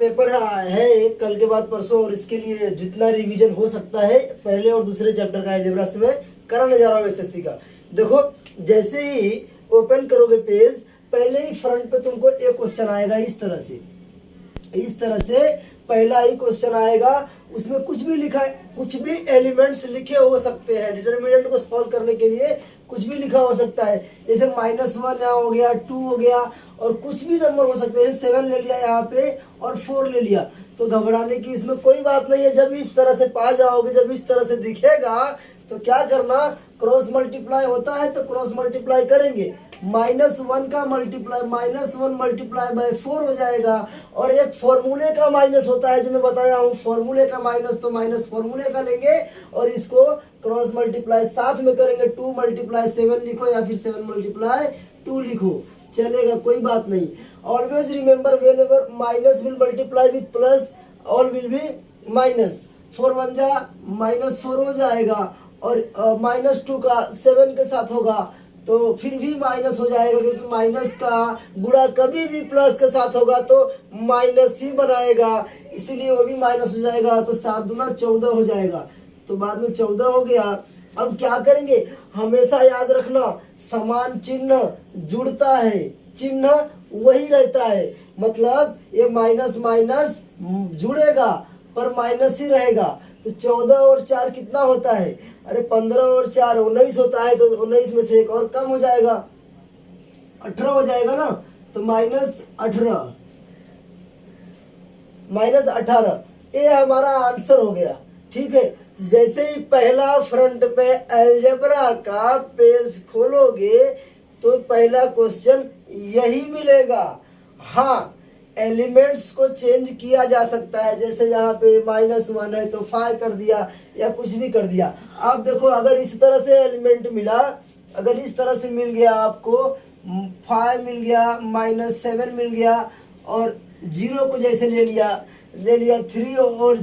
Paper है एक कल के बाद परसों, और इसके लिए जितना रिवीजन हो सकता है पहले और दूसरे चैप्टर का अलजेब्रा से मैं कराने जा रहा हूँ एसएससी का। देखो जैसे ही ओपन करोगे पेज, पहले ही फ्रंट पे तुमको एक क्वेश्चन आएगा इस तरह से पहला ही क्वेश्चन आएगा। उसमें कुछ भी लिखा है, कुछ भी एलिमेंट्स लिखे हो सकते हैं। डिटर्मिनेंट को सॉल्व करने के लिए कुछ भी लिखा हो सकता है, जैसे -1 यहाँ हो गया, 2 हो गया, और कुछ भी नंबर हो सकते हैं। 7 ले लिया यहाँ पे और 4 ले लिया, तो घबराने की इसमें कोई बात नहीं है। जब इस तरह से पा जाओगे, जब इस तरह से दिखेगा, तो क्या करना, क्रॉस मल्टीप्लाई होता है तो क्रॉस मल्टीप्लाई करेंगे। -1 का मल्टीप्लाई -1 मल्टीप्लाई बाय 4 हो जाएगा। और एक फॉर्मूले का माइनस होता है जो मैं बताया हूँ, फॉर्मूले का माइनस, तो माइनस फॉर्मूले का लेंगे और इसको क्रॉस मल्टीप्लाई साथ में करेंगे। 2 मल्टीप्लाई 7 लिखो या फिर 7 मल्टीप्लाई 2 लिखो, चलेगा, कोई बात नहीं। Always remember whenever minus will multiply with plus, all will be minus. 4 1 जा -4 हो जाएगा, और -2 का 7 के साथ होगा तो फिर भी माइनस हो जाएगा, क्योंकि माइनस का गुणा कभी भी प्लस के साथ होगा तो माइनस ही बनाएगा, इसीलिए वो भी माइनस हो जाएगा। तो 7 दूना 14 हो जाएगा, तो बाद में 14 हो गया। अब क्या करेंगे, हमेशा याद रखना समान चिन्ह जुड़ता है, चिन्ह वही रहता है। मतलब ये माइनस माइनस जुड़ेगा पर माइनस ही रहेगा। तो 14 और 4 कितना होता है, अरे 15 और 4 19 होता है, तो 19 में से एक और कम हो जाएगा, 18 हो जाएगा ना। तो -18 ये हमारा आंसर हो गया। ठीक है, जैसे ही पहला फ्रंट पे अलजेब्रा का पेज खोलोगे तो पहला क्वेश्चन यही मिलेगा। हाँ, एलिमेंट्स को चेंज किया जा सकता है, जैसे यहाँ पे -1 है तो 5 कर दिया या कुछ भी कर दिया। आप देखो, अगर इस तरह से एलिमेंट मिला, अगर इस तरह से मिल गया आपको, 5 मिल गया, -7 मिल गया, और 0 को जैसे ले लिया 3 और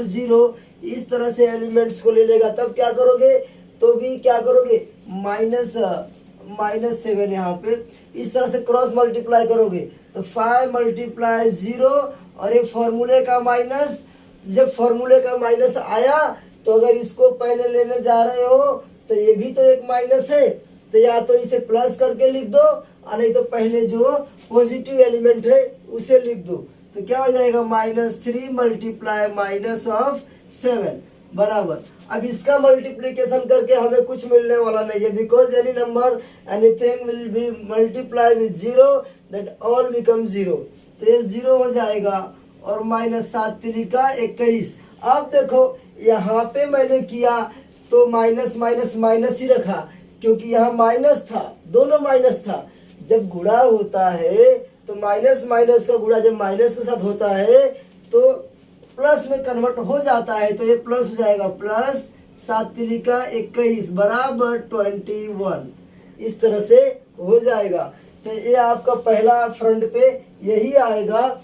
0, इस तरह से एलिमेंट्स को ले लेगा, तब क्या करोगे, तो भी क्या करोगे, -7 यहाँ पे इस तरह से क्रॉस मल्टीप्लाई करोगे तो 5 मल्टीप्लाई 0 और एक फॉर्मूले का माइनस। जब फॉर्मूले का माइनस आया तो अगर इसको पहले लेने जा रहे हो तो ये भी तो एक माइनस है, तो या तो इसे प्लस करके लिख दो, और नहीं तो पहले जो पॉजिटिव एलिमेंट है उसे लिख दो। तो क्या हो जाएगा, -3 मल्टीप्लाई -7 बराबर। अब इसका मल्टीप्लिकेशन करके हमें कुछ मिलने वाला नहीं है, because any number anything will be multiply with 0 that all become 0। तो ये 0 हो जाएगा, और -7 तिरिका 21। अब देखो यहाँ पे मैंने किया तो माइनस माइनस माइनस ही रखा, क्योंकि यहाँ माइनस था, दोनों माइनस था। जब गुणा होता है तो माइनस माइनस का गुणा जब माइनस के साथ होता है तो प्लस में कन्वर्ट हो जाता है, तो ये प्लस हो जाएगा, +7 तिरिका 21 बराबर 21। इस तरह से हो जाएगा। तो ये आपका पहला फ्रंट पे यही आएगा।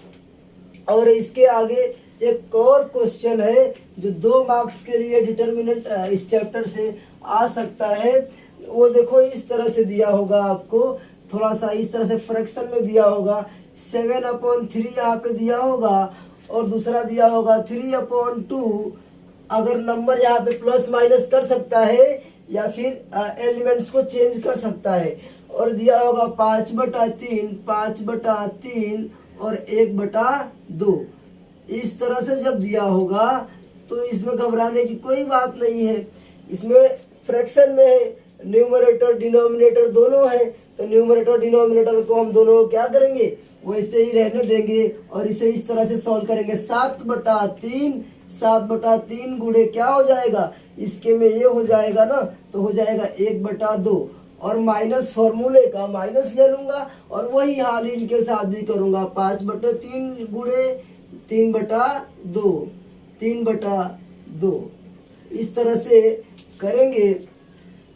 और इसके आगे एक और क्वेश्चन है जो 2 मार्क्स के लिए डिटर्मिनेंट इस चैप्टर से आ सकता है। वो देखो इस तरह से दिया होगा आपको, थोड़ा सा इस तरह से फ्रैक्शन में दिया होगा, 7/3 यहाँ पे दिया होगा, और दूसरा दिया होगा 3/2। अगर नंबर यहाँ पे प्लस माइनस कर सकता है या फिर एलिमेंट्स को चेंज कर सकता है, और दिया होगा 5/3 और 1/2। इस तरह से जब दिया होगा तो इसमें घबराने की कोई बात नहीं है। इसमें फ्रैक्शन में है, न्यूमरेटर डिनोमिनेटर दोनों है, तो न्यूमरेटर डिनोमिनेटर को हम दोनों क्या करेंगे, वैसे ही रहने देंगे और इसे इस तरह से सॉल्व करेंगे। 7/3 गुणे क्या हो जाएगा, इसके में ये हो जाएगा ना, तो हो जाएगा 1/2, और माइनस फॉर्मूले का माइनस ले लूंगा, और वही हाल इनके साथ भी करूंगा। 5/3 गुणे 3/2 इस तरह से करेंगे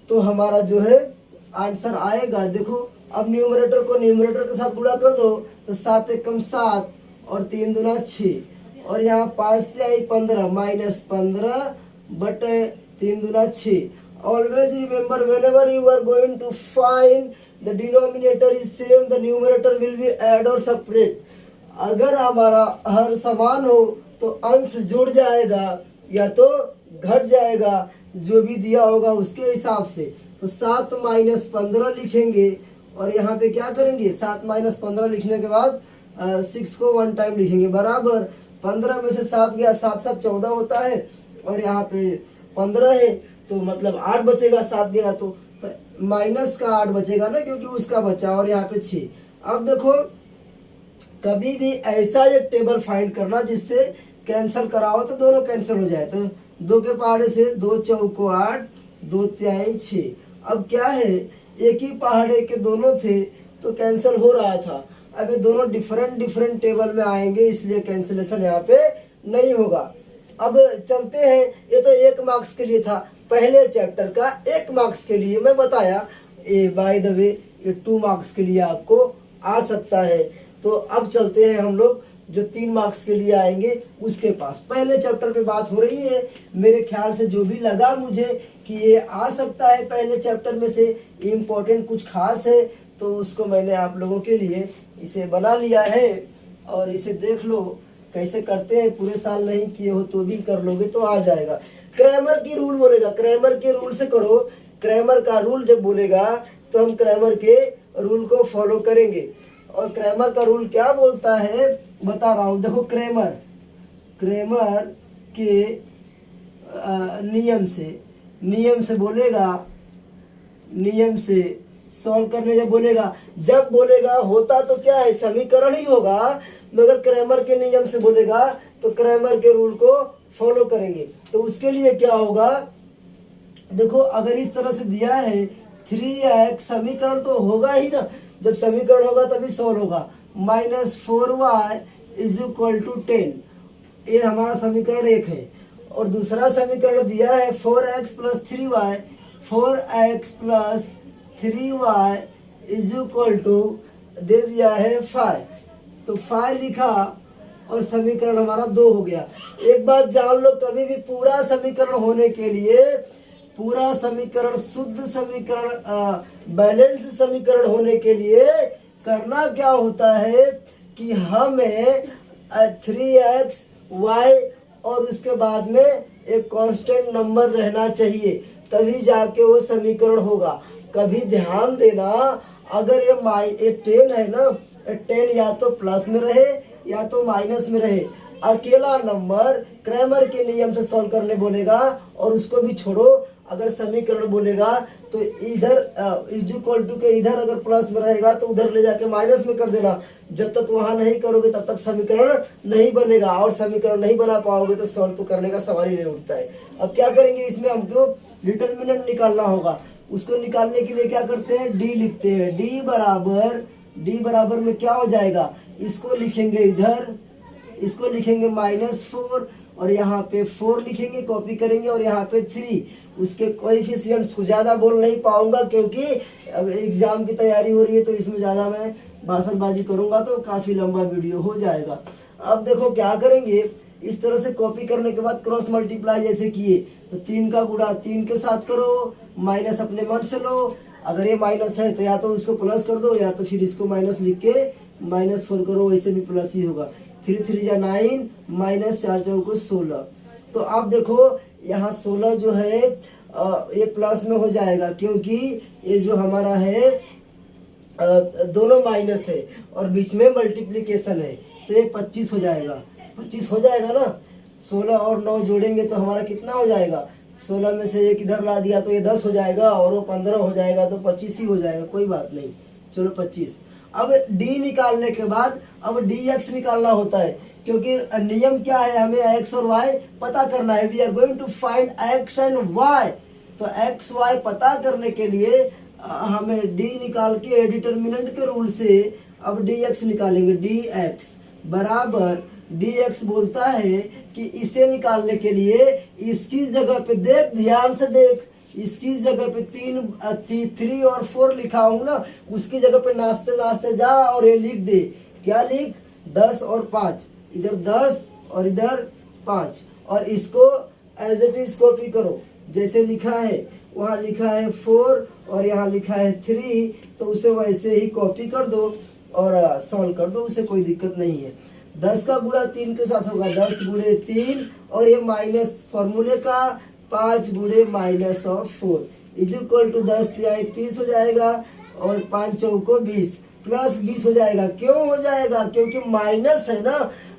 तो हमारा जो है आंसर आएगा। देखो अब न्यूमरेटर को न्यूमरेटर के साथ गुणा कर दो, तो 7 एकम 7 और 3 दूना 6, और यहाँ 5 से आई 15 -15/3 दूना 6। Always remember, whenever you are going to find the denominator is same, the numerator will be add or separate. अगर हमारा हर समान हो तो अंश जुड़ जाएगा या तो घट जाएगा, जो भी दिया होगा उसके हिसाब से। तो 7 - 15 लिखेंगे और यहाँ पे क्या करेंगे, 7 - 15 लिखने के बाद 6 को 1 टाइम लिखेंगे, बराबर 15 में से 7 गया, 7 7 14 होता है और यहाँ पे 15 है तो मतलब 8 बचेगा, 7 गया तो माइनस का 8 बचेगा ना, क्योंकि उसका बचा, और यहाँ पे 6। अब देखो कभी भी ऐसा एक टेबल फाइंड करना जिससे कैंसिल कराओ तो दोनों कैंसिल हो जाए। तो 2 के पहाड़े से 2 चौको 8, 2 तिहाई 6। अब क्या है, एक ही पहाड़े के दोनों थे तो कैंसिल हो रहा था। अब ये दोनों डिफरेंट टेबल में आएंगे, इसलिए कैंसिलेशन यहाँ पे नहीं होगा। अब चलते हैं, ये तो 1 मार्क्स के लिए था, पहले चैप्टर का 1 मार्क्स के लिए मैं बताया। ये बाय द वे ये 2 मार्क्स के लिए आपको आ सकता है। तो अब चलते हैं हम लोग जो 3 मार्क्स के लिए आएंगे उसके पास। पहले चैप्टर पे बात हो रही है, मेरे ख्याल से जो भी लगा मुझे कि ये आ सकता है पहले चैप्टर में से, इम्पोर्टेंट कुछ खास है, तो उसको मैंने आप लोगों के लिए इसे बना लिया है। और इसे देख लो कैसे करते हैं, पूरे साल नहीं किए हो तो भी कर लोगे तो आ जाएगा। क्रैमर की रूल बोलेगा, क्रैमर के रूल से करो। क्रैमर का रूल जब बोलेगा तो हम क्रैमर के रूल को फॉलो करेंगे। और क्रैमर का रूल क्या बोलता है बता रहा हूँ, देखो क्रैमर के नियम से बोलेगा, नियम से सॉल्व करने जब बोलेगा होता तो क्या है, समीकरण ही होगा, मगर क्रैमर के नियम से बोलेगा तो क्रैमर के रूल को फॉलो करेंगे। तो उसके लिए क्या होगा, देखो अगर इस तरह से दिया है 3x, समीकरण तो होगा ही ना, जब समीकरण होगा तभी सॉल्व होगा। -4y = 10, ये हमारा समीकरण 1 है। और दूसरा समीकरण दिया है 4x + 3y, 4x + 3y = दे दिया है 5, तो 5 लिखा और समीकरण हमारा 2 हो गया। एक बात जान लो, कभी भी पूरा समीकरण होने के लिए, पूरा समीकरण शुद्ध समीकरण बैलेंस समीकरण होने के लिए करना क्या होता है कि हमें 3xy और उसके बाद में एक कांस्टेंट नंबर रहना चाहिए, तभी जाके वो समीकरण होगा। कभी ध्यान देना, अगर ये 10 है ना, 10 या तो प्लस में रहे या तो माइनस में रहे। अकेला नंबर क्रैमर के नियम से सॉल्व करने बोलेगा और उसको भी छोड़ो, अगर समीकरण बोलेगा तो इधर इक्वल टू के इधर अगर प्लस में रहेगा तो उधर ले जाके माइनस में कर देना। जब तक वहां नहीं करोगे तब तक समीकरण नहीं बनेगा, और समीकरण नहीं बना पाओगे तो सॉल्व तो करने का सवाल ही नहीं उठता है। अब क्या करेंगे, इसमें हमको डिटर्मिनेंट निकालना होगा। उसको निकालने के लिए क्या करते हैं, डी लिखते हैं। डी बराबर में क्या हो जाएगा, इसको लिखेंगे इधर, इसको लिखेंगे -4 और यहाँ पे 4 लिखेंगे, कॉपी करेंगे, और यहाँ पे 3। उसके कोएफिशिएंट्स को ज़्यादा बोल नहीं पाऊंगा क्योंकि अब एग्जाम की तैयारी हो रही है, तो इसमें ज़्यादा मैं भाषणबाजी करूंगा तो काफ़ी लंबा वीडियो हो जाएगा। अब देखो क्या करेंगे, इस तरह से कॉपी करने के बाद क्रॉस मल्टीप्लाई जैसे किए तो 3 का गुणा 3 के साथ करो, माइनस अपने मन से लो। अगर ये माइनस है तो या तो उसको प्लस कर दो, या तो फिर इसको माइनस लिख के -4 करो, वैसे भी प्लस ही होगा। 3 3 जा 9, -4 चौको 16। तो आप देखो यहाँ 16 जो है ये प्लस में हो जाएगा, क्योंकि ये जो हमारा है दोनों माइनस है और बीच में मल्टीप्लिकेशन है, तो ये 25 हो जाएगा। 25 हो जाएगा ना, 16 और 9 जोड़ेंगे तो हमारा कितना हो जाएगा, 16 में से एक इधर ला दिया तो ये 10 हो जाएगा, और वो 15 हो जाएगा, तो 25 ही हो जाएगा, कोई बात नहीं। चलो 25। अब d निकालने के बाद अब dx निकालना होता है, क्योंकि नियम क्या है, हमें x और y पता करना है। We are going to find x and y। तो x y पता करने के लिए हमें d निकाल के डिटर्मिनेंट के रूल से अब dx निकालेंगे। dx बराबर, dx बोलता है कि इसे निकालने के लिए इसकी जगह पे देख, ध्यान से देख, इसकी जगह पे 3 और 4 लिखा हूँ ना, उसकी जगह पे नाचते नाचते जा और ये लिख दे। क्या लिख, 10 और 5, इधर 10 और इधर 5, और इसको एज इट इज कॉपी करो। जैसे लिखा है वहाँ लिखा है 4 और यहाँ लिखा है 3, तो उसे वैसे ही कॉपी कर दो। और सॉल्व कर दो, उसे कोई दिक्कत नहीं है। 10 का गुणा 3 के साथ होगा 10 गुणे 3, और ये माइनस फॉर्मूले का 5 गुणे minus of 4 is equal to 10 तिहाई 30 हो जाएगा, और 5 चौको 20 प्लस 20 हो जाएगा। क्यों हो जाएगा? क्योंकि माइनस है ना,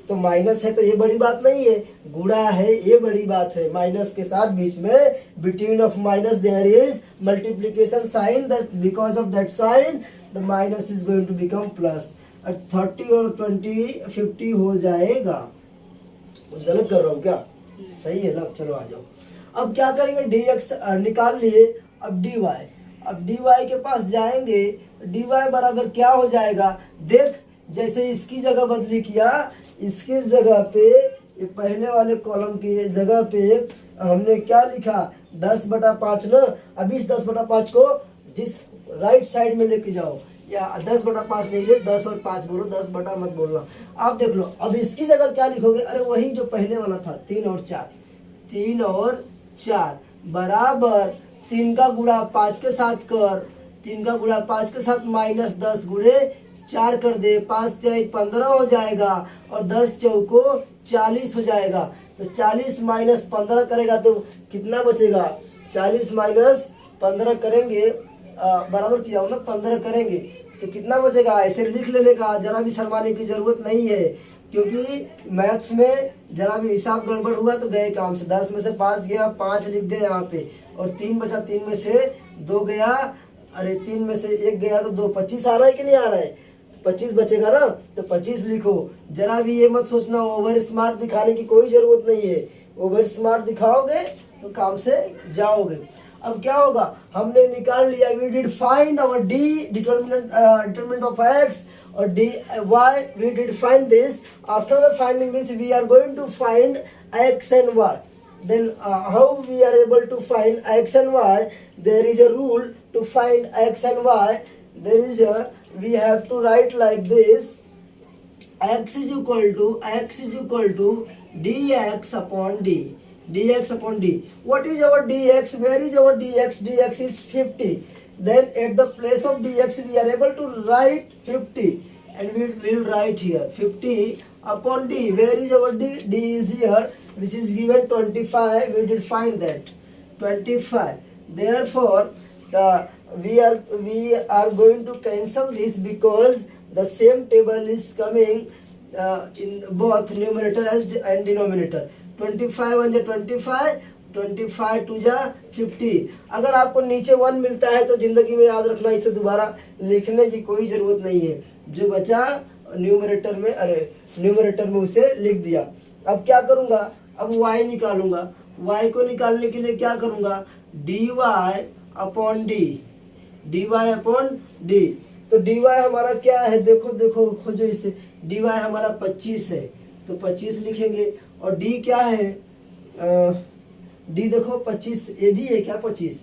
तो माइनस है तो ये बड़ी बात नहीं है, गुणा है ये बड़ी बात है। माइनस के साथ बीच में between of minus there is multiplication sign, that because of that sign the minus is going to become plus. 30 और 20 50 हो जाएगा। कुछ गलत कर रहा हूँ क्या? सही है ना? चलो आ जाओ। अब क्या करेंगे, dx निकाल लिए, अब dy, अब dy के पास जाएंगे, dy बराबर क्या हो जाएगा? देख, जैसे इसकी जगह बदली किया, इसकी जगह पे, ये पहले वाले कॉलम की जगह पे हमने क्या लिखा, 10/5 ना। अब इस 10/5 को जिस राइट साइड में लेके जाओ, या 10/5 नहीं ले, 10 और 5 बोलो, 10 बटा मत बोलना। आप देख लो, अब इसकी जगह क्या लिखोगे? अरे वही जो पहले वाला था, 3 और 4, 3 और 4 बराबर 3 का गुणा 5 के साथ कर, 3 का गुणा 5 के साथ माइनस 10 गुणे 4 कर दे, 5 तिहाई 15 हो जाएगा, और 10 चौको 40 हो जाएगा। तो 40 माइनस 15 करेगा तो कितना बचेगा? 40 माइनस 15 करेंगे, बराबर किया हो ना, 15 करेंगे तो कितना बचेगा? ऐसे लिख लेने का, जरा भी शर्माने की जरूरत नहीं है, क्योंकि मैथ्स में जरा भी हिसाब गड़बड़ हुआ तो गए काम से। 10 में से 5 गया, 5 लिख दे यहाँ पे, और 3 बचा, 3 में से 2 गया, अरे 3 में से 1 गया तो 2, 25 आ रहा है कि नहीं आ रहा है? 25 बचेगा ना, तो 25 लिखो। जरा भी ये मत सोचना ओवर स्मार्ट दिखाने की कोई जरूरत नहीं है, ओवर स्मार्ट दिखाओगे तो काम से जाओगे। अब क्या होगा, हमने निकाल लिया, we did find our D determinant of X और D Y, we did find this. After the finding this we are going to find X and Y. Then how we are able to find x and y? There is a rule to find x and y. There is a, we have to write like this: x is equal to dx upon d, dx upon d. What is our dx? Where is our dx? Dx is 50. Then at the place of dx we are able to write 50, and we will write here 50 upon d. Where is our d? D is here, which is given 25. We did find that 25. Therefore we are going to cancel this, because the same table is coming in both numerator and denominator. 25 1 जा 25, 25 2 जा 50। अगर आपको नीचे 1 मिलता है तो जिंदगी में याद रखना, इसे दोबारा लिखने की कोई जरूरत नहीं है। जो बचा न्यूमरेटर में, अरे न्यूमरेटर में उसे लिख दिया। अब क्या करूंगा, अब y निकालूंगा। y को निकालने के लिए क्या करूंगा, dy upon D, dy upon D. तो dy हमारा क्या है, देखो देखो खोजो इसे, dy हमारा 25 है तो 25 लिखेंगे, और d क्या है, d देखो 25, ये भी है क्या 25?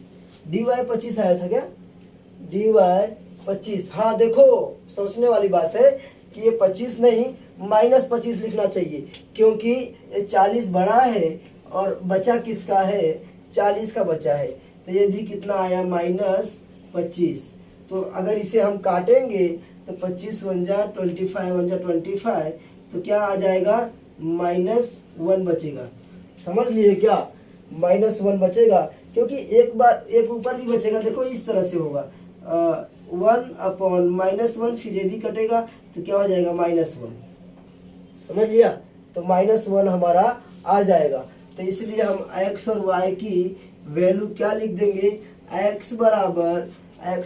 dy 25 आया था क्या? dy 25, हाँ देखो सोचने वाली बात है कि ये 25 नहीं माइनस 25 लिखना चाहिए, क्योंकि ये 40 बड़ा है और बचा किसका है, 40 का बचा है। तो ये भी कितना आया, माइनस 25। तो अगर इसे हम काटेंगे तो 25 1 जा 25 1 जा 25, तो क्या आ जाएगा, -1 बचेगा। समझ लिए क्या, -1 बचेगा, क्योंकि एक बार एक ऊपर भी बचेगा। देखो इस तरह से होगा, 1 अपॉन -1, फिर ये भी कटेगा तो क्या हो जाएगा, -1। समझ लिया, तो -1 हमारा आ जाएगा। तो इसलिए हम x और y की वैल्यू क्या लिख देंगे, x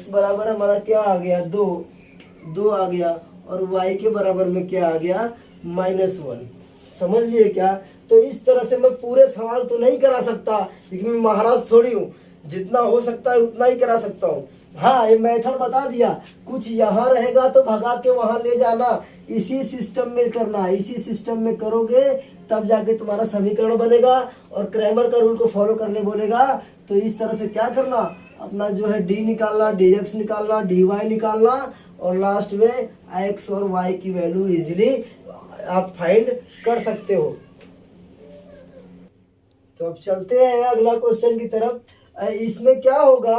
बराबर हमारा क्या आ गया, 2 आ गया, और y के बराबर में क्या आ गया, -1। समझ लिए क्या? तो इस तरह से मैं पूरे सवाल तो नहीं करा सकता, क्योंकि मैं महाराज थोड़ी हूँ, जितना हो सकता है उतना ही करा सकता हूँ। हाँ, ये मेथड बता दिया, कुछ यहाँ रहेगा तो भगा के वहाँ ले जाना, इसी सिस्टम में करना, इसी सिस्टम में करोगे तब जाके तुम्हारा समीकरण बनेगा, और क्रैमर का रूल को फॉलो करने बोलेगा। तो इस तरह से क्या करना, अपना जो है डी निकालना, dx निकालना, dy निकालना, और लास्ट में x और y की वैल्यू इजीली आप फाइंड कर सकते हो। तो अब चलते हैं अगला क्वेश्चन की तरफ। इसमें क्या होगा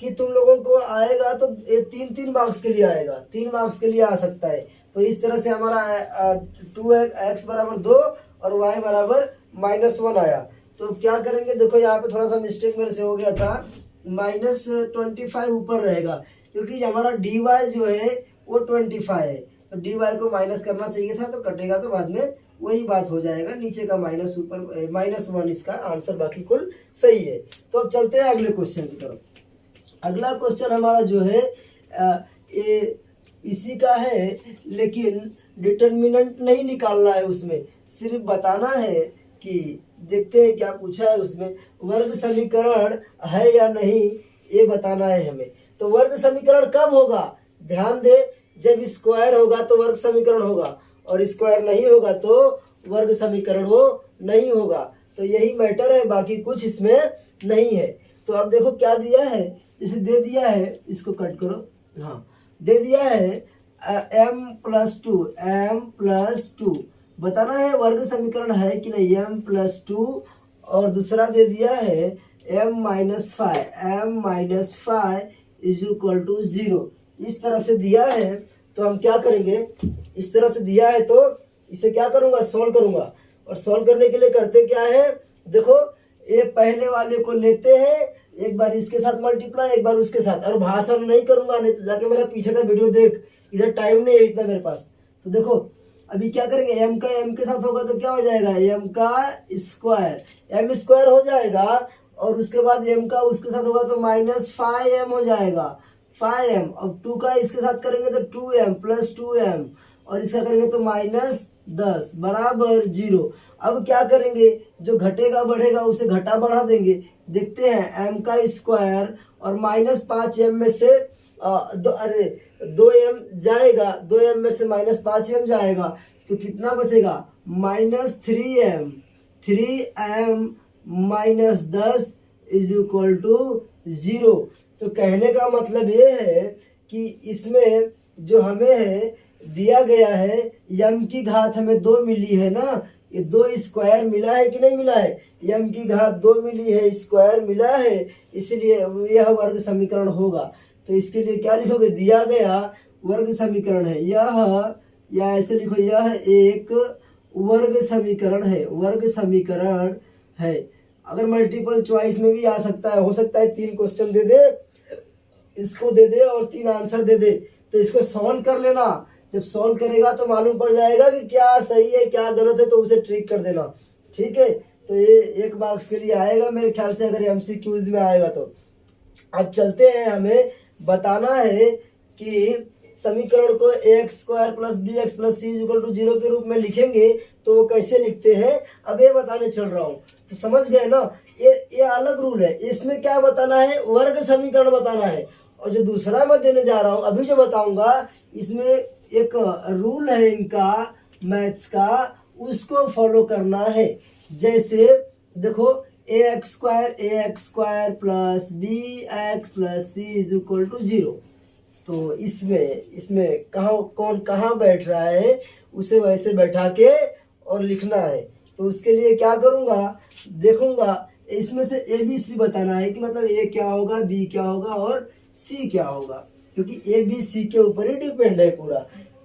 कि तुम लोगों को आएगा तो ये 3 मार्क्स के लिए आएगा, 3 मार्क्स के लिए आ सकता है। तो इस तरह से हमारा 2x बराबर 2 और y बराबर -1 आया। तो अब क्या करेंगे, देखो यहाँ पे थोड़ा सा मिस्टेक मेरे से हो गया था, -25 ऊपर रहेगा क्योंकि हमारा dy जो है वो 25 है, तो dy को माइनस करना चाहिए था, तो कटेगा तो बाद में वही बात हो जाएगा, नीचे का माइनस ऊपर -1 इसका आंसर, बाकी कुल सही है। तो अब चलते हैं अगले क्वेश्चन की तरफ। अगला क्वेश्चन हमारा जो है ये इसी का है, लेकिन डिटर्मिनेंट नहीं निकालना है, उसमें सिर्फ बताना है कि देखते हैं क्या पूछा है उसमें, वर्ग समीकरण है या नहीं ये बताना है हमें। तो वर्ग समीकरण कब होगा, ध्यान दे, जब स्क्वायर होगा तो वर्ग समीकरण होगा, और स्क्वायर नहीं होगा तो वर्ग समीकरण वो नहीं होगा। तो यही मैटर है, बाकी कुछ इसमें नहीं है। तो अब देखो क्या दिया है, जैसे दे दिया है, इसको कट करो, हाँ दे दिया है m+2 बताना है वर्ग समीकरण है कि नहीं, m+2, और दूसरा दे दिया है m-5 = 0। इस तरह से दिया है, तो हम क्या करेंगे, इस तरह से दिया है तो इसे क्या करूँगा, सॉल्व करूँगा। और सॉल्व करने के लिए करते क्या है, देखो ये पहले वाले को लेते हैं, एक बार इसके साथ मल्टीप्लाई, एक बार उसके साथ, और भाषण नहीं करूँगा, नहीं तो जाके मेरा पीछे का वीडियो देख, इधर टाइम नहीं है इतना मेरे पास। तो देखो अभी क्या करेंगे, m का m के साथ होगा तो क्या हो जाएगा, m का स्क्वायर, m² हो जाएगा, और उसके बाद m का उसके साथ होगा तो -5m हो जाएगा, 5m। अब 2 का इसके साथ करेंगे तो 2m + 2m, और इसका करेंगे तो -10 बराबर 0। अब क्या करेंगे, जो घटेगा बढ़ेगा उसे घटा बढ़ा देंगे। देखते हैं m का स्क्वायर और -5m में से 2m जाएगा, 2m में से -5m जाएगा, तो कितना बचेगा, -3m, 3m -10 = 0। तो कहने का मतलब ये है कि इसमें जो हमें है दिया गया है, m की घात हमें 2 मिली है ना, ये 2 स्क्वायर मिला है कि नहीं मिला है, m की घात 2 मिली है, स्क्वायर मिला है, इसलिए यह वर्ग समीकरण होगा। तो इसके लिए क्या लिखोगे, दिया गया वर्ग समीकरण है यह, या ऐसे लिखो, यह एक वर्ग समीकरण है, वर्ग समीकरण है। अगर मल्टीपल चॉइस में भी आ सकता है, हो सकता है 3 क्वेश्चन दे दे, इसको दे दे और 3 आंसर दे दे, तो इसको सॉल्व कर लेना। जब सॉल्व करेगा तो मालूम पड़ जाएगा कि क्या सही है क्या गलत है, तो उसे ट्रिक कर देना, ठीक है। तो ये 1 मार्क्स के लिए आएगा मेरे ख्याल से, अगर MCQs में आएगा तो। अब चलते हैं, हमें बताना है कि समीकरण को ax² + bx + c = 0 के रूप में लिखेंगे तो वो कैसे लिखते हैं, अब ये बताने चल रहा हूँ। तो समझ गए ना, ये अलग रूल है, इसमें क्या बताना है, वर्ग समीकरण बताना है। और जो दूसरा मैं देने जा रहा हूँ अभी जो बताऊंगा, इसमें एक रूल है इनका मैथ्स का, उसको फॉलो करना है। जैसे देखो ax² + bx + c = 0, तो इसमें कौन कहाँ बैठ रहा है उसे वैसे बैठा के और लिखना है। तो उसके लिए क्या करूँगा, देखूंगा इसमें से ABC बताना है कि मतलब A क्या होगा, B क्या होगा और C क्या होगा, क्योंकि ABC के ऊपर ही डिपेंड है पूरा।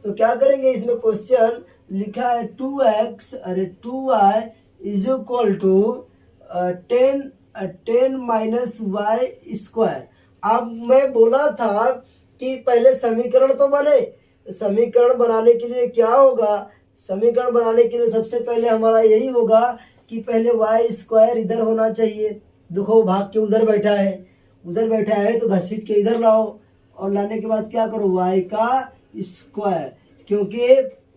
तो क्या करेंगे, इसमें क्वेश्चन लिखा है 2y = 10 अब मैं बोला था कि पहले समीकरण तो बने, समीकरण बनाने के लिए क्या होगा, समीकरण बनाने के लिए सबसे पहले हमारा यही होगा कि पहले y² इधर होना चाहिए। देखो भाग के उधर बैठा है तो घसीट के इधर लाओ, और लाने के बाद क्या करो, y का स्क्वायर, क्योंकि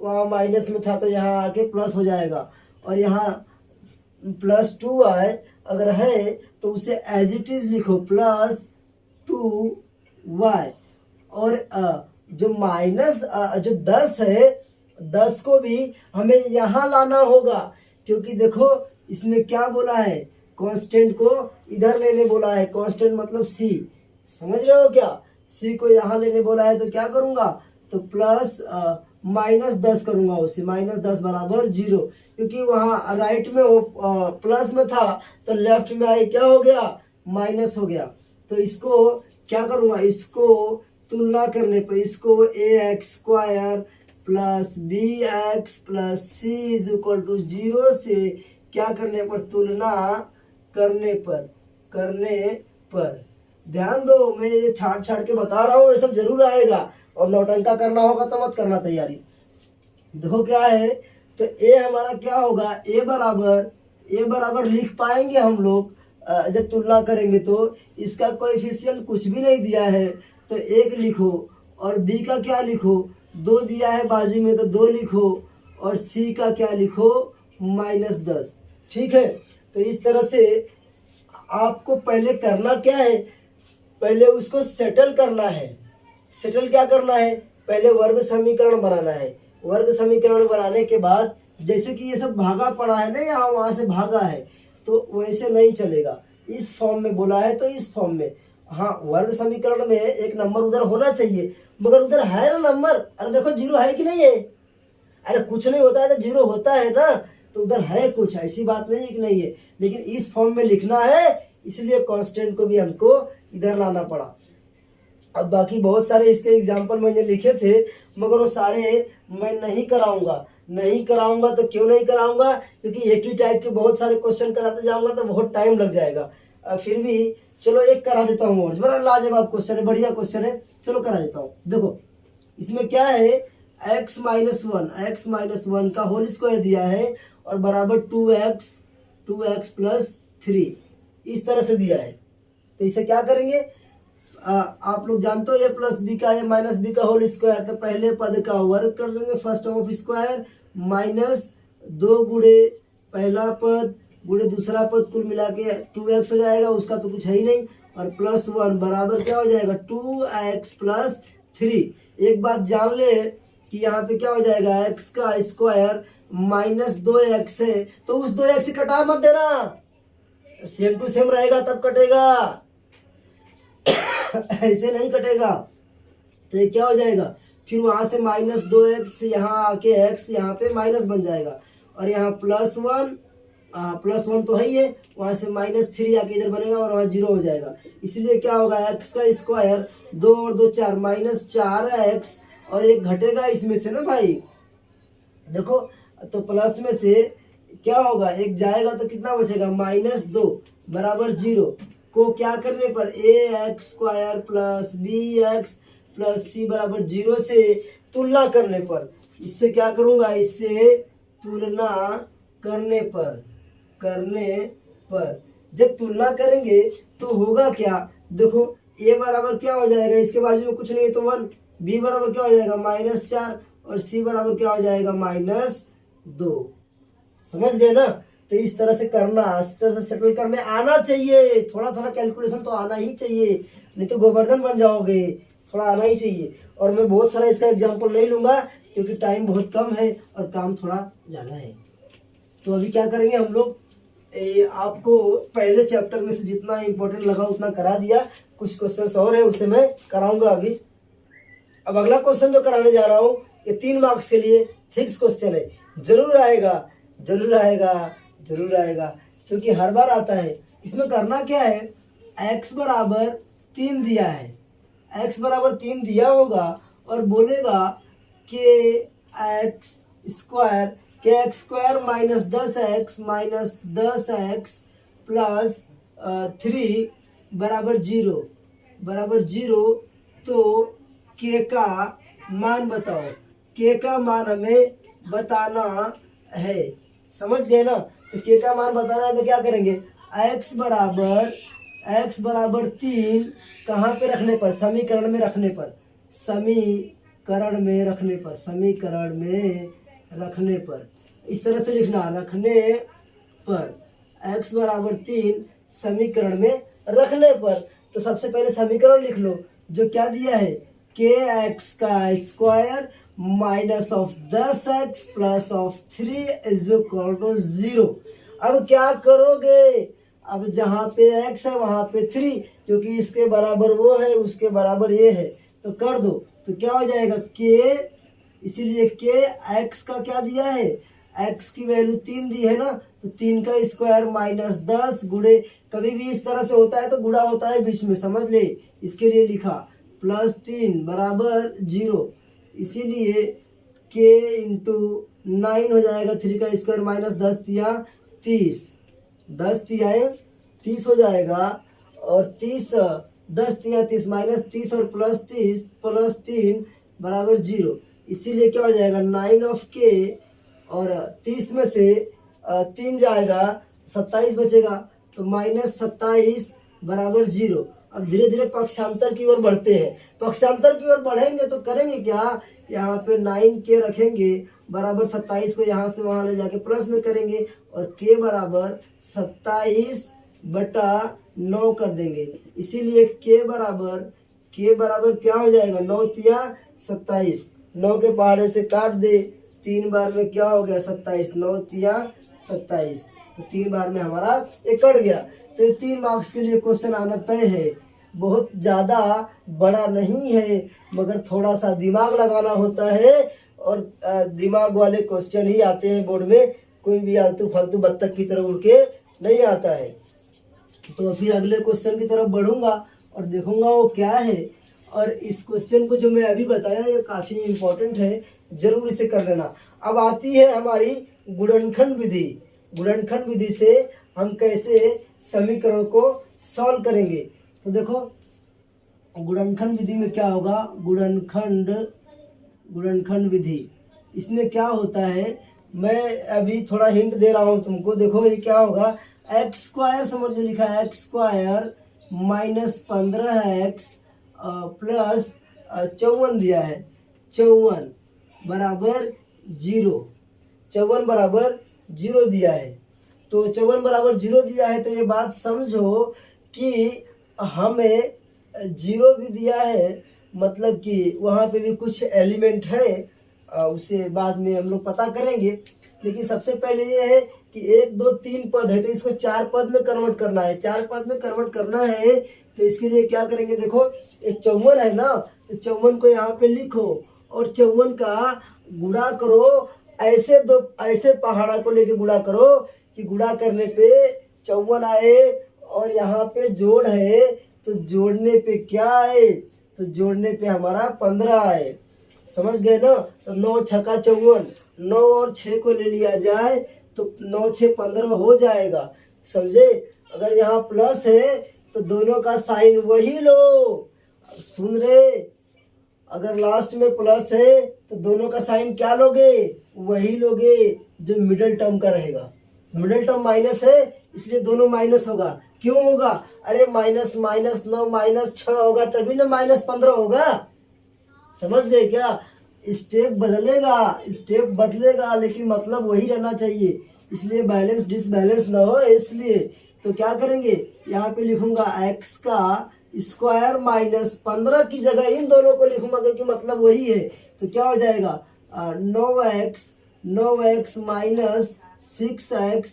वहाँ माइनस में था तो यहाँ आके प्लस हो जाएगा, और यहाँ +2y अगर है तो उसे एज इट इज लिखो +2y, और जो जो 10 है, 10 को भी हमें यहाँ लाना होगा, क्योंकि देखो इसमें क्या बोला है, कांस्टेंट को इधर लेने बोला है, कांस्टेंट मतलब c, समझ रहे हो क्या, c को यहाँ लेने बोला है। तो क्या करूँगा, तो -10 करूँगा उसे, -10 बराबर 0, क्योंकि वहाँ राइट में वो प्लस में था तो लेफ्ट में आए क्या हो गया, माइनस हो गया। तो इसको क्या करूँगा, इसको तुलना करने पर इसको ax² plus bx plus c is equal to 0 से क्या करने पर, तुलना करने पर ध्यान दो, मैं ये छाट छाट के बता रहा हूँ, ये सब जरूर आएगा। और नौटंका करना होगा तो मत करना तैयारी। देखो क्या है, तो ए हमारा क्या होगा, ए बराबर लिख पाएंगे हम लोग जब तुलना करेंगे तो। इसका कोएफिशिएंट कुछ भी नहीं दिया है तो 1 लिखो, और बी का क्या लिखो, 2 दिया है बाजू में तो 2 लिखो, और सी का क्या लिखो, -10। ठीक है, तो इस तरह से आपको पहले करना क्या है, पहले उसको सेटल करना है। सेटल क्या करना है, पहले वर्ग समीकरण बनाना है। वर्ग समीकरण बनाने के बाद जैसे कि ये सब भागा पड़ा है ना, यहाँ वहाँ से भागा है, तो वैसे नहीं चलेगा। इस फॉर्म में बोला है तो इस फॉर्म में, हाँ वर्ग समीकरण में एक नंबर उधर होना चाहिए, मगर उधर है ना नंबर। अरे देखो 0 है कि नहीं है, अरे कुछ नहीं होता है तो 0 होता है ना, तो उधर है कुछ, ऐसी बात नहीं है कि नहीं है। लेकिन इस फॉर्म में लिखना है, इसलिए कांस्टेंट को भी हमको इधर लाना पड़ा। अब बाकी बहुत सारे इसके एग्जाम्पल मैंने लिखे थे, मगर वो सारे मैं नहीं कराऊंगा। तो क्यों नहीं कराऊंगा, क्योंकि एक ही टाइप के बहुत सारे क्वेश्चन कराते जाऊंगा तो बहुत टाइम लग जाएगा। फिर भी चलो एक करा देता हूँ, और बड़ा लाजवाब क्वेश्चन है, बढ़िया क्वेश्चन है, चलो करा देता हूँ। देखो इसमें क्या है, x माइनस वन का होल स्क्वायर दिया है और बराबर 2x प्लस 3 इस तरह से दिया है। तो इसे क्या करेंगे, आप लोग जानते हो a प्लस बी का a माइनस बी का होल स्क्वायर, तो पहले पद का वर्ग कर देंगे first term of square, minus 2 गुणे पहला पद गुणे दूसरा पद, कुल मिला के 2x हो जाएगा, उसका तो कुछ है ही नहीं, और प्लस 1 बराबर क्या हो जाएगा, 2x प्लस 3। एक बात जान ले कि यहाँ पे क्या हो जाएगा, x का स्क्वायर माइनस 2x है, तो उस 2x से कटा मत देना, सेम टू सेम रहेगा तब कटेगा, ऐसे नहीं कटेगा। तो ये क्या हो जाएगा, फिर वहां से -2x यहाँ आके x यहाँ पे माइनस बन जाएगा, और यहाँ प्लस वन तो है ही है, वहां से -3 आके इधर बनेगा और वहाँ 0 हो जाएगा। इसलिए क्या होगा, x का स्क्वायर 2 और 2 4 -4x, और एक घटेगा इसमें से ना भाई, देखो तो प्लस में से क्या होगा, एक जाएगा तो कितना बचेगा, -2 बराबर 0 को क्या करने पर ax² plus bx plus c बराबर 0 से तुलना करने पर, इससे क्या करूँगा, इससे तुलना करने पर जब तुलना करेंगे तो होगा क्या, देखो a बराबर क्या हो जाएगा, इसके बाजू में कुछ नहीं है तो 1, b बराबर क्या हो जाएगा -4, और c बराबर क्या हो जाएगा -2। समझ गए ना। तो इस तरह से करना, इस तरह से सेटल करने आना चाहिए, थोड़ा थोड़ा कैलकुलेशन तो आना ही चाहिए, नहीं तो गोवर्धन बन जाओगे, थोड़ा आना ही चाहिए। और मैं बहुत सारा इसका एग्जांपल नहीं लूँगा क्योंकि टाइम बहुत कम है और काम थोड़ा ज़्यादा है। तो अभी क्या करेंगे हम लोग, आपको पहले चैप्टर में से जितना इम्पोर्टेंट लगा उतना करा दिया, कुछ क्वेश्चन और है उसे मैं कराऊंगा अभी। अब अगला क्वेश्चन जो कराने जा रहा हूँ ये 3 मार्क्स के लिए फिक्स क्वेश्चन है, जरूर आएगा क्योंकि हर बार आता है। इसमें करना क्या है, x बराबर 3 दिया है, x बराबर 3 दिया होगा और बोलेगा कि x² माइनस 10x प्लस 3 बराबर 0। तो k का मान बताओ, k का मान हमें बताना है, समझ गए ना। तो k का मान बताना है तो क्या करेंगे, x बराबर 3 कहाँ पे रखने पर, समीकरण में रखने पर इस तरह से लिखना, रखने पर x बराबर 3 समीकरण में रखने पर। तो सबसे पहले समीकरण लिख लो, जो क्या दिया है, kx का square minus of 10x plus of 3 is equal to 0। अब क्या करोगे, अब जहाँ पे x है वहाँ पे 3, क्योंकि इसके बराबर वो है उसके बराबर ये है, तो कर दो। तो क्या हो जाएगा, k, इसीलिए k x का क्या दिया है, x की वैल्यू 3 दी है ना, तो 3 का स्क्वायर माइनस 10 गुणे, कभी भी इस तरह से होता है तो गुणा होता है बीच में, समझ ले, इसके लिए लिखा प्लस 3 बराबर 0। इसीलिए k इंटू 9 हो जाएगा, 3 का स्क्वायर माइनस 10 दिया 30, 10 दिया 30 हो जाएगा, और 30 10 दिया 30 माइनस 30 और प्लस 30 प्लस 3 बराबर 0। इसीलिए क्या हो जाएगा 9 ऑफ k, और 30 में से 3 जाएगा 27 बचेगा, तो माइनस 27 बराबर 0। अब धीरे धीरे पक्षांतर की ओर बढ़ते हैं। पक्षांतर की ओर बढ़ेंगे तो करेंगे क्या, यहाँ पे 9k रखेंगे बराबर 27 को यहाँ से वहाँ ले जाके प्लस में करेंगे, और k बराबर 27 बटा 9 कर देंगे। इसीलिए k बराबर क्या हो जाएगा, 9 तिया 27, 9 के पहाड़े से काट दे, 3 बार में क्या हो गया 27, 9 तिया 27, तो 3 बार में हमारा ये कट गया। तो ये 3 मार्क्स के लिए क्वेश्चन आना तय है। बहुत ज़्यादा बड़ा नहीं है, मगर थोड़ा सा दिमाग लगाना होता है, और दिमाग वाले क्वेश्चन ही आते हैं बोर्ड में, कोई भी आलतू फालतू बत्तख की तरह उड़ के नहीं आता है। तो फिर अगले क्वेश्चन की तरफ बढ़ूंगा और देखूंगा वो क्या है। और इस क्वेश्चन को जो मैं अभी बताया ये काफ़ी इम्पोर्टेंट है, जरूर इसे कर लेना। अब आती है हमारी गुणनखंड विधि। गुणनखंड विधि से हम कैसे समीकरण को सॉल्व करेंगे, तो देखो गुणनखंड विधि में क्या होगा, गुणनखंड विधि, इसमें क्या होता है, मैं अभी थोड़ा हिंट दे रहा हूँ तुमको। देखो ये क्या होगा, एक्स स्क्वायर समझ लो, लिखा है x square minus 15x plus 54 दिया है, 54 बराबर 0, 54 बराबर 0 दिया है। तो 54 बराबर 0 दिया है, तो ये बात समझो कि हमें 0 भी दिया है, मतलब कि वहाँ पे भी कुछ एलिमेंट है, उसे बाद में हम लोग पता करेंगे। लेकिन सबसे पहले ये है कि 1 2 3 पद है, तो इसको 4 पद में कन्वर्ट करना है। 4 पद में कन्वर्ट करना है तो इसके लिए क्या करेंगे, देखो ये 54 है ना, तो 54 को यहाँ पे लिखो और 54 का गुणा करो, ऐसे पहाड़ा को लेके गुणा करो कि गुणा करने पे 54 आए, और यहाँ पे जोड़ है तो जोड़ने पे क्या आए, तो जोड़ने पे हमारा 15 आए। समझ गए ना, तो 9 छक्का 54, 9 और 6 को ले लिया जाए तो 9 6 15 हो जाएगा, समझे। अगर यहाँ प्लस है तो दोनों का साइन वही लो, सुन रहे, अगर लास्ट में प्लस है तो दोनों का साइन क्या लोगे, वही लोगे जो मिडिल टर्म का रहेगा। मिडिल टर्म माइनस है इसलिए दोनों माइनस होगा। क्यों होगा, अरे माइनस माइनस 9 माइनस 6 होगा तभी ना माइनस 15 होगा, समझ गए क्या। स्टेप बदलेगा लेकिन मतलब वही रहना चाहिए, इसलिए बैलेंस डिसबैलेंस ना हो। इसलिए तो क्या करेंगे, यहाँ पे लिखूंगा एक्स का स्क्वायर माइनस 15 की जगह इन दोनों को लिखूंगा क्योंकि मतलब वही है। तो क्या हो जाएगा 9x माइनस 6x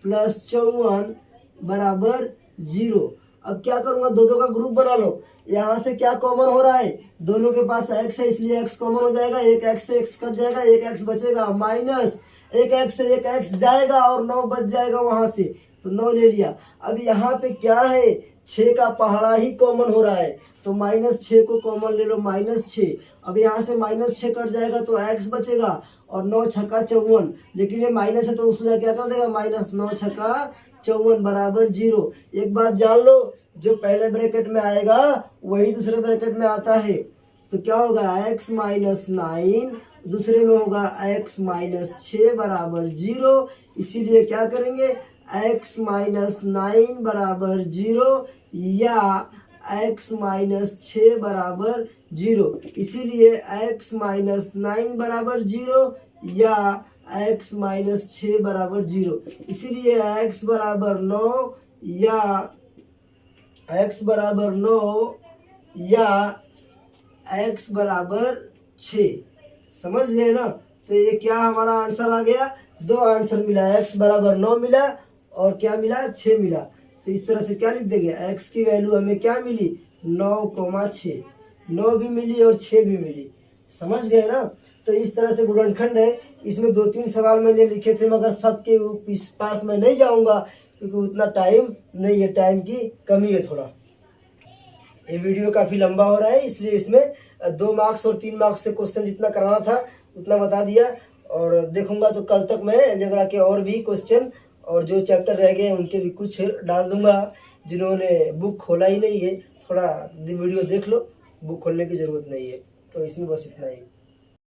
प्लस 54 बराबर 0। अब क्या करूंगा, दो का ग्रुप बना लो, यहाँ से क्या कॉमन हो रहा है, दोनों के पास x है इसलिए x कॉमन हो जाएगा, एक x से x कट जाएगा, एक x बचेगा, माइनस एक x से एक x जाएगा और 9 बच जाएगा वहां से, तो 9 ले लिया। अब यहाँ पे क्या है, 6 का पहाड़ा ही कॉमन हो रहा है, तो माइनस 6 को कॉमन ले लो, माइनस 6। अब यहाँ से माइनस 6 कट जाएगा तो x बचेगा, और 9 छक्का 54, लेकिन ये माइनस है तो उसको क्या कर देगा, माइनस 9 छक्का 54 बराबर 0। एक बात जान लो, जो पहले ब्रैकेट में आएगा वही दूसरे ब्रैकेट में आता है, तो क्या होगा x माइनस 9, दूसरे में होगा x माइनस 6 बराबर 0। इसीलिए क्या करेंगे, x माइनस 9 बराबर 0 या x माइनस 6 बराबर 0। इसीलिए x माइनस 9 बराबर 0 या x माइनस 6 बराबर 0। इसीलिए x बराबर 9 या x बराबर 9 या x बराबर 6, समझ गए ना। तो ये क्या हमारा आंसर आ गया, दो आंसर मिला, x बराबर 9 मिला और क्या मिला, 6 मिला। तो इस तरह से क्या लिख देंगे, x की वैल्यू हमें क्या मिली, 9,6, 9 भी मिली और 6 भी मिली। समझ गए ना। तो इस तरह से गुणनखंड है। इसमें 2-3 सवाल मैंने लिखे थे, मगर सबके पास मैं नहीं जाऊंगा क्योंकि उतना टाइम नहीं है, टाइम की कमी है थोड़ा। ये वीडियो काफ़ी लंबा हो रहा है, इसलिए इसमें 2 मार्क्स और 3 मार्क्स से क्वेश्चन जितना कराना था उतना बता दिया। और देखूंगा तो कल तक मैं अलजेब्रा के और भी क्वेश्चन और जो चैप्टर रह गए उनके भी कुछ डाल दूंगा। जिन्होंने बुक खोला ही नहीं है, थोड़ा वीडियो देख लो, बुक खोलने की ज़रूरत नहीं है। तो इसमें बस इतना ही।